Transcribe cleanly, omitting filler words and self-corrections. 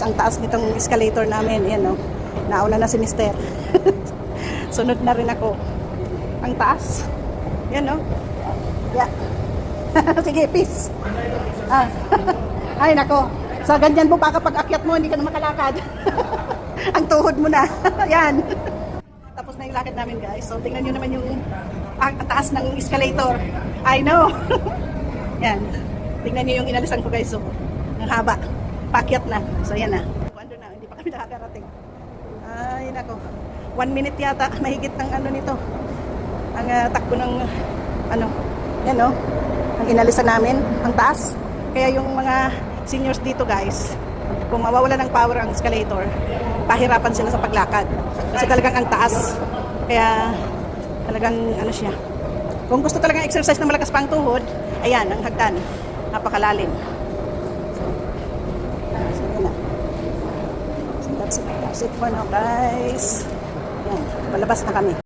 Ang taas nitong escalator namin, yan o. Nauna na si Mister. Sunod na rin ako. Ang taas. Yan o. Yeah. Sige, peace. Ay, nako. Sa ganyan mo pa kapag akyat mo, hindi ka na makalakad. Ang tuhod mo na. Yan. Tapos na yung lakad namin, guys. So, tingnan nyo naman yung taas ng escalator. I know. Yan. Tingnan nyo yung inalisan ko, guys. So, ang haba. Pakyat na. So, yan na. Ano na, hindi pa kami nakakarating. Ay, nako. 1 minute yata. Mahigit ng ano nito. Ang takbo ng ano. Yan, no? Ang inalisan namin. Ang taas. Kaya yung mga seniors dito, guys, kung mawawala ng power ang escalator, pahirapan sila sa paglakad. Kasi talagang ang taas. Kaya talagang ano siya. Kung gusto talagang exercise na malakas pa ang tuhod, ayan, ang hagdan. Napakalalim. So, that's it for now, guys. Yan, palabas na kami.